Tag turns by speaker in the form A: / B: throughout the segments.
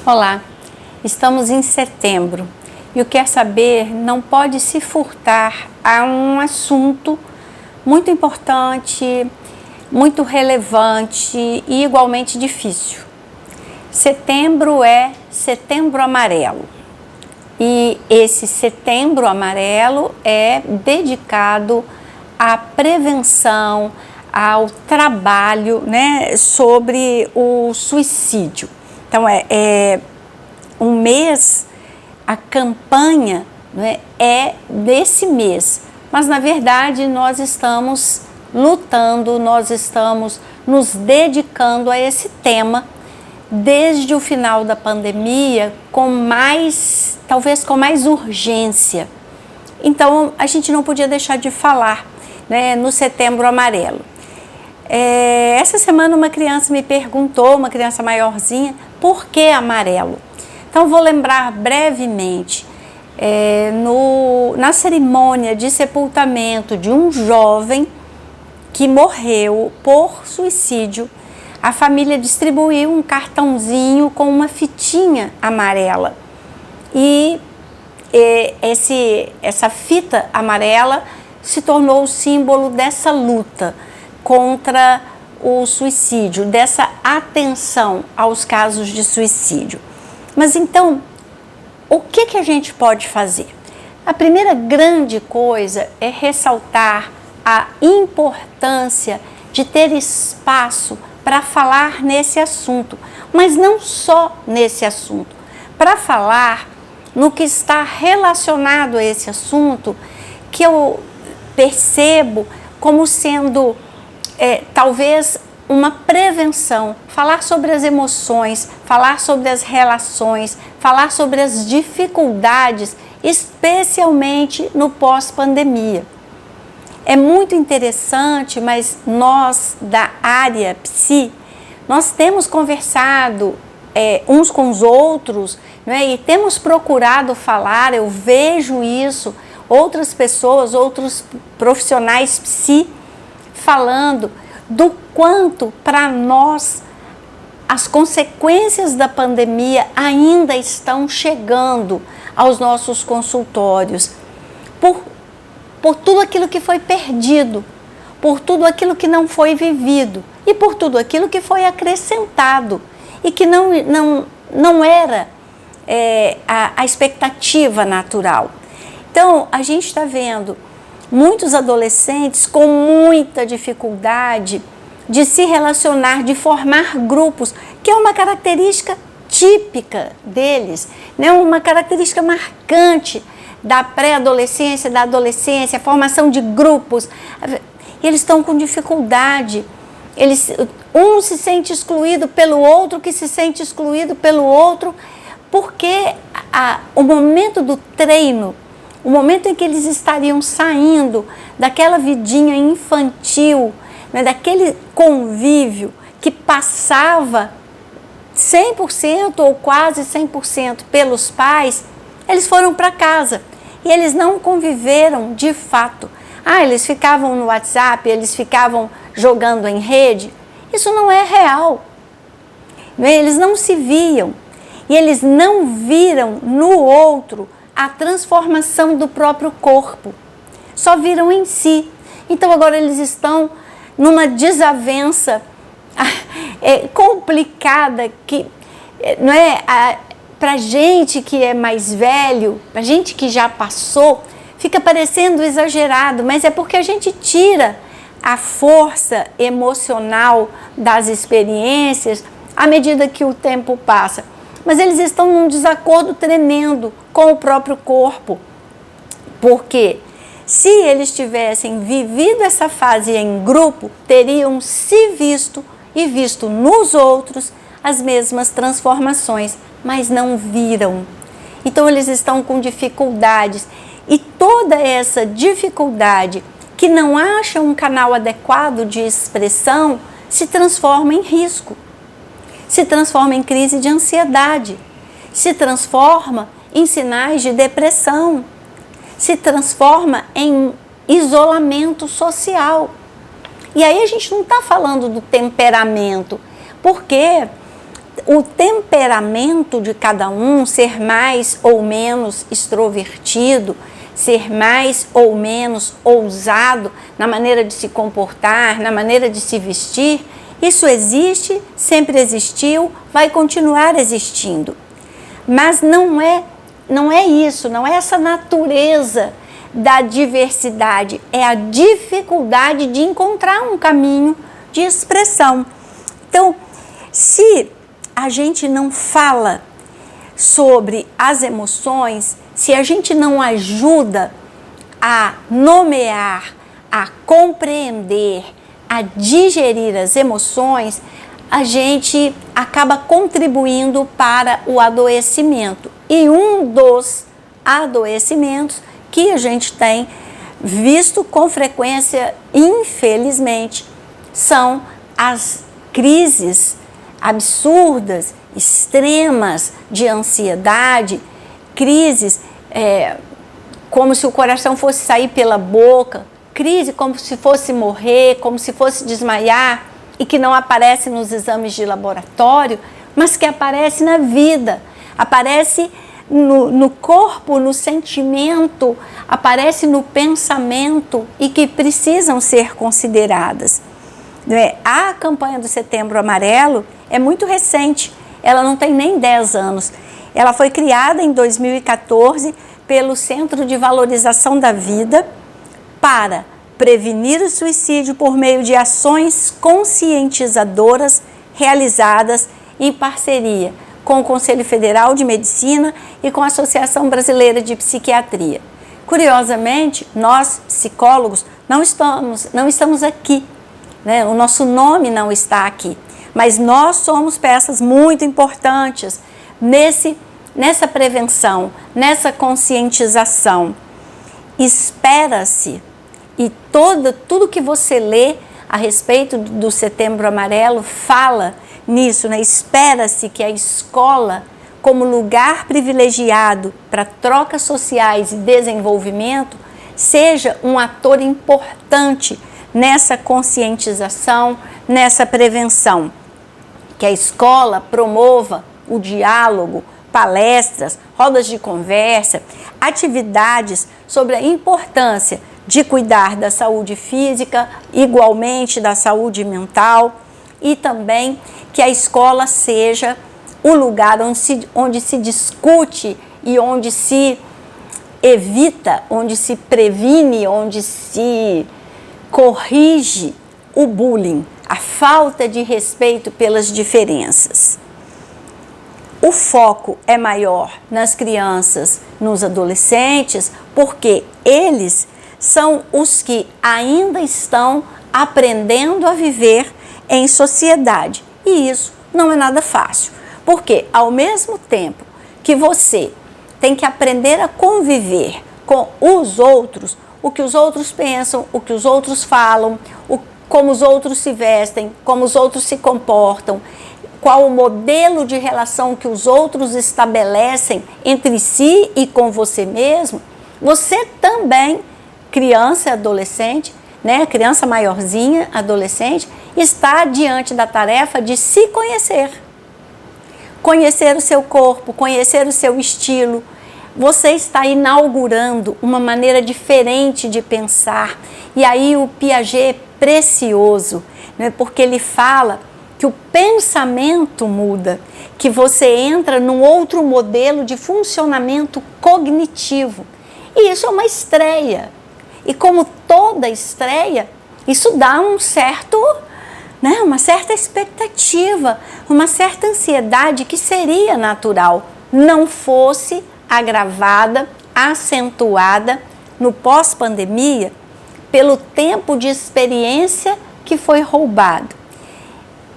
A: Olá, estamos em setembro e o Quer Saber não pode se furtar a um assunto muito importante, muito relevante e igualmente difícil. Setembro é Setembro Amarelo e esse Setembro Amarelo é dedicado à prevenção, ao trabalho, sobre o suicídio. Então, é um mês, a campanha é desse mês, mas na verdade nós estamos lutando, nós estamos nos dedicando a esse tema desde o final da pandemia, talvez com mais urgência. Então, a gente não podia deixar de falar no Setembro Amarelo. Essa semana uma criança me perguntou, uma criança maiorzinha, por que amarelo? Então vou lembrar brevemente, na cerimônia de sepultamento de um jovem que morreu por suicídio, a família distribuiu um cartãozinho com uma fitinha amarela e essa fita amarela se tornou o símbolo dessa luta contra o suicídio, dessa atenção aos casos de suicídio. Mas então, o que a gente pode fazer? A primeira grande coisa é ressaltar a importância de ter espaço para falar nesse assunto, mas não só nesse assunto, para falar no que está relacionado a esse assunto, que eu percebo como sendo talvez uma prevenção, falar sobre as emoções, falar sobre as relações, falar sobre as dificuldades, especialmente no pós-pandemia. É muito interessante, mas nós da área psi, nós temos conversado uns com os outros, e temos procurado falar, eu vejo isso, outras pessoas, outros profissionais psi, falando do quanto para nós as consequências da pandemia ainda estão chegando aos nossos consultórios, por tudo aquilo que foi perdido, por tudo aquilo que não foi vivido e por tudo aquilo que foi acrescentado e que não era a expectativa natural. Então, a gente está vendo muitos adolescentes com muita dificuldade de se relacionar, de formar grupos, que é uma característica típica deles, uma característica marcante da pré-adolescência, da adolescência, a formação de grupos. Eles estão com dificuldade, um se sente excluído pelo outro, que se sente excluído pelo outro, porque o momento do treino, o momento em que eles estariam saindo daquela vidinha infantil, daquele convívio que passava 100% ou quase 100% pelos pais, eles foram para casa e eles não conviveram de fato. Eles ficavam no WhatsApp, eles ficavam jogando em rede. Isso não é real. Eles não se viam e eles não viram no outro a transformação do próprio corpo, só viram em si. Então agora eles estão numa desavença complicada que para gente que é mais velho, para gente que já passou, fica parecendo exagerado, mas é porque a gente tira a força emocional das experiências à medida que o tempo passa. Mas eles estão num desacordo tremendo com o próprio corpo, porque se eles tivessem vivido essa fase em grupo, teriam se visto e visto nos outros as mesmas transformações, mas não viram. Então eles estão com dificuldades e toda essa dificuldade que não acha um canal adequado de expressão se transforma em risco, se transforma em crise de ansiedade, se transforma em sinais de depressão, se transforma em isolamento social. E aí a gente não está falando do temperamento, porque o temperamento de cada um, ser mais ou menos extrovertido, ser mais ou menos ousado na maneira de se comportar, na maneira de se vestir, isso existe, sempre existiu, vai continuar existindo. Mas não é isso, não é essa natureza da diversidade, é a dificuldade de encontrar um caminho de expressão. Então, se a gente não fala sobre as emoções, se a gente não ajuda a nomear, a compreender, a digerir as emoções, a gente acaba contribuindo para o adoecimento. E um dos adoecimentos que a gente tem visto com frequência, infelizmente, são as crises absurdas, extremas de ansiedade, crises como se o coração fosse sair pela boca, crise como se fosse morrer, como se fosse desmaiar e que não aparece nos exames de laboratório, mas que aparece na vida, aparece no corpo, no sentimento, aparece no pensamento e que precisam ser consideradas. A campanha do Setembro Amarelo é muito recente, ela não tem nem 10 anos. Ela foi criada em 2014 pelo Centro de Valorização da Vida para prevenir o suicídio por meio de ações conscientizadoras realizadas em parceria com o Conselho Federal de Medicina e com a Associação Brasileira de Psiquiatria. Curiosamente, nós, psicólogos, não estamos aqui, né? O nosso nome não está aqui, mas nós somos peças muito importantes nessa prevenção, nessa conscientização. Espera-se, e tudo que você lê a respeito do Setembro Amarelo fala nisso, né? Espera-se que a escola, como lugar privilegiado para trocas sociais e desenvolvimento, seja um ator importante nessa conscientização, nessa prevenção. Que a escola promova o diálogo, palestras, rodas de conversa, atividades sobre a importância de cuidar da saúde física, igualmente da saúde mental, e também que a escola seja o lugar onde se discute e onde se evita, onde se previne, onde se corrige o bullying, a falta de respeito pelas diferenças. O foco é maior nas crianças, nos adolescentes, porque eles são os que ainda estão aprendendo a viver em sociedade. E isso não é nada fácil, porque ao mesmo tempo que você tem que aprender a conviver com os outros, o que os outros pensam, o que os outros falam, como os outros se vestem, como os outros se comportam, qual o modelo de relação que os outros estabelecem entre si e com você mesmo, você também, criança e adolescente, né, criança maiorzinha, adolescente, está diante da tarefa de se conhecer. Conhecer o seu corpo, conhecer o seu estilo. Você está inaugurando uma maneira diferente de pensar. E aí o Piaget é precioso, né, porque ele fala que o pensamento muda, que você entra num outro modelo de funcionamento cognitivo. E isso é uma estreia. E como toda estreia, isso dá uma certa expectativa, uma certa ansiedade que seria natural, não fosse agravada, acentuada no pós-pandemia pelo tempo de experiência que foi roubado,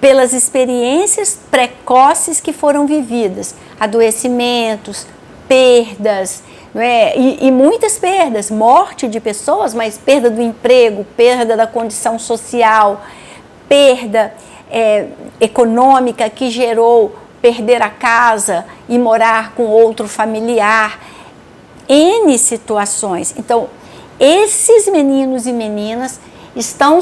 A: pelas experiências precoces que foram vividas, adoecimentos, perdas, e muitas perdas, morte de pessoas, mas perda do emprego, perda da condição social, perda econômica que gerou perder a casa e morar com outro familiar, N situações. Então, esses meninos e meninas estão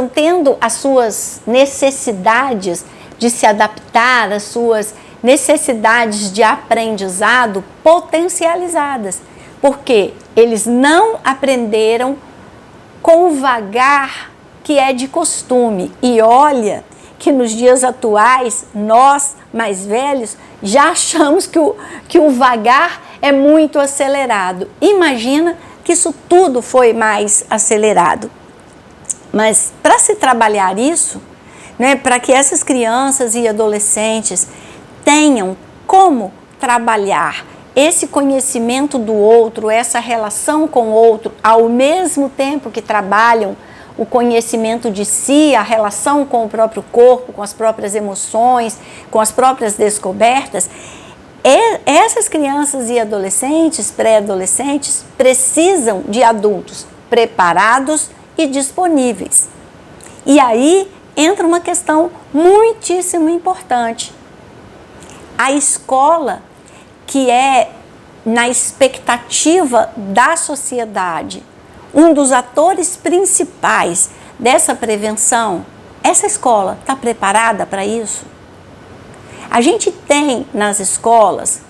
A: tendo as suas necessidades de se adaptar às suas necessidades de aprendizado potencializadas, porque eles não aprenderam com o vagar que é de costume. E olha que nos dias atuais, nós mais velhos já achamos que o vagar é muito acelerado. Imagina que isso tudo foi mais acelerado. Mas para se trabalhar isso, né, para que essas crianças e adolescentes tenham como trabalhar esse conhecimento do outro, essa relação com o outro, ao mesmo tempo que trabalham o conhecimento de si, a relação com o próprio corpo, com as próprias emoções, com as próprias descobertas, essas crianças e adolescentes, pré-adolescentes, precisam de adultos preparados e disponíveis. E aí entra uma questão muitíssimo importante. A escola, que é, na expectativa da sociedade, um dos atores principais dessa prevenção, essa escola está preparada para isso? A gente tem nas escolas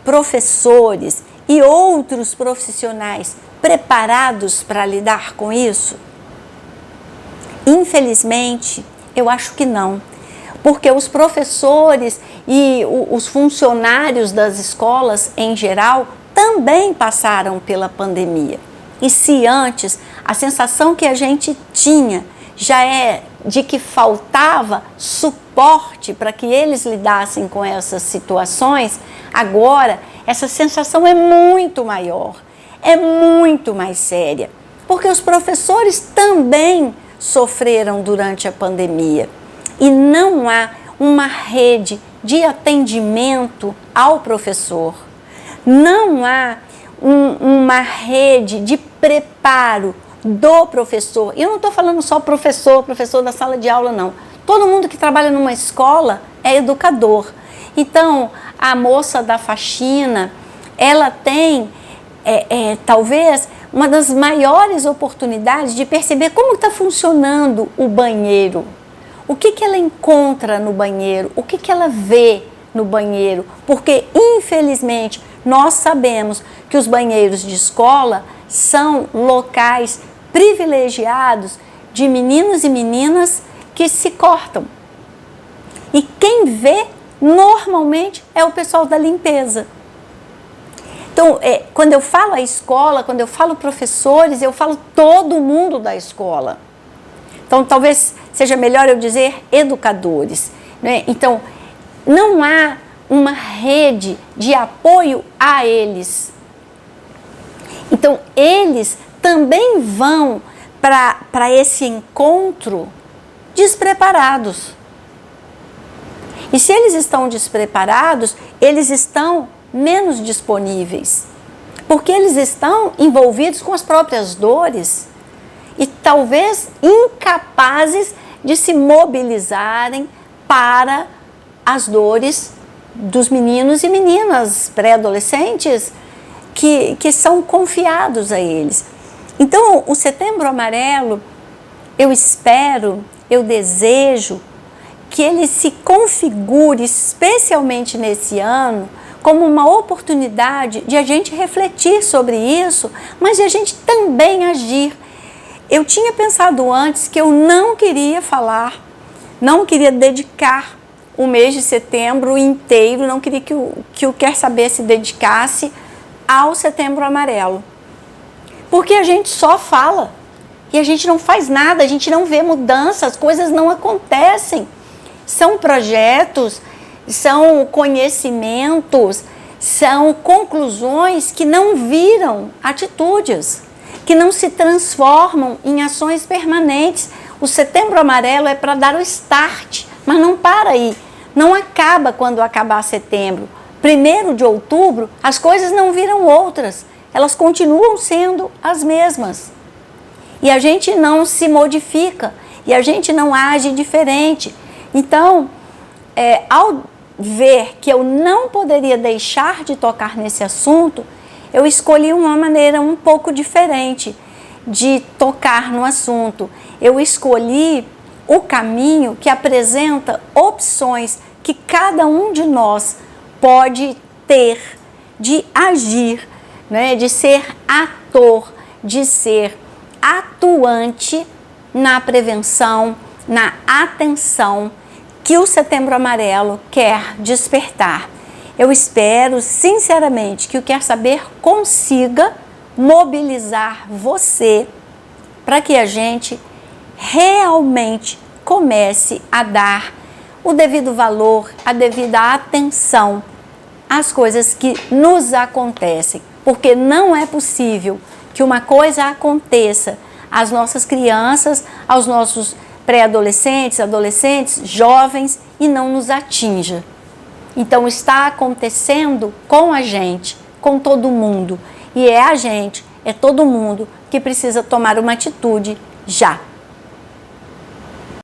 A: professores e outros profissionais preparados para lidar com isso? Infelizmente, eu acho que não. Porque os professores e os funcionários das escolas em geral também passaram pela pandemia. E se antes a sensação que a gente tinha já é de que faltava suporte para que eles lidassem com essas situações, agora essa sensação é muito maior, é muito mais séria. Porque os professores também sofreram durante a pandemia. E não há uma rede de atendimento ao professor. Não há uma rede de preparo do professor. E eu não estou falando só professor da sala de aula, não. Todo mundo que trabalha numa escola é educador. Então, a moça da faxina, ela tem, talvez, uma das maiores oportunidades de perceber como está funcionando o banheiro. O que ela encontra no banheiro? O que ela vê no banheiro? Porque, infelizmente, nós sabemos que os banheiros de escola são locais privilegiados de meninos e meninas que se cortam. E quem vê, normalmente, é o pessoal da limpeza. Então, quando eu falo a escola, quando eu falo professores, eu falo todo mundo da escola. Então, talvez seja melhor eu dizer educadores, né? Então, não há uma rede de apoio a eles. Então, eles também vão para esse encontro despreparados. E se eles estão despreparados, eles estão menos disponíveis, porque eles estão envolvidos com as próprias dores e talvez incapazes de se mobilizarem para as dores dos meninos e meninas pré-adolescentes que são confiados a eles. Então, o Setembro Amarelo, eu espero, eu desejo que ele se configure, especialmente nesse ano, como uma oportunidade de a gente refletir sobre isso, mas de a gente também agir. Eu tinha pensado antes que eu não queria falar, não queria dedicar o mês de setembro inteiro, não queria que o Quer Saber se dedicasse ao Setembro Amarelo. Porque a gente só fala e a gente não faz nada, a gente não vê mudança, as coisas não acontecem. São projetos, são conhecimentos, são conclusões que não viram atitudes, que não se transformam em ações permanentes. O Setembro Amarelo é para dar o start, mas não para aí, não acaba quando acabar setembro. 1º de outubro, as coisas não viram outras, elas continuam sendo as mesmas. E a gente não se modifica, e a gente não age diferente. Então, ao ver que eu não poderia deixar de tocar nesse assunto, eu escolhi uma maneira um pouco diferente de tocar no assunto. Eu escolhi o caminho que apresenta opções que cada um de nós pode ter de agir, né, de ser ator, de ser atuante na prevenção, na atenção que o Setembro Amarelo quer despertar. Eu espero sinceramente que o Quer Saber consiga mobilizar você para que a gente realmente comece a dar o devido valor, a devida atenção às coisas que nos acontecem, porque não é possível que uma coisa aconteça às nossas crianças, aos nossos pré-adolescentes, adolescentes, jovens e não nos atinja. Então está acontecendo com a gente, com todo mundo, e é a gente, é todo mundo que precisa tomar uma atitude já.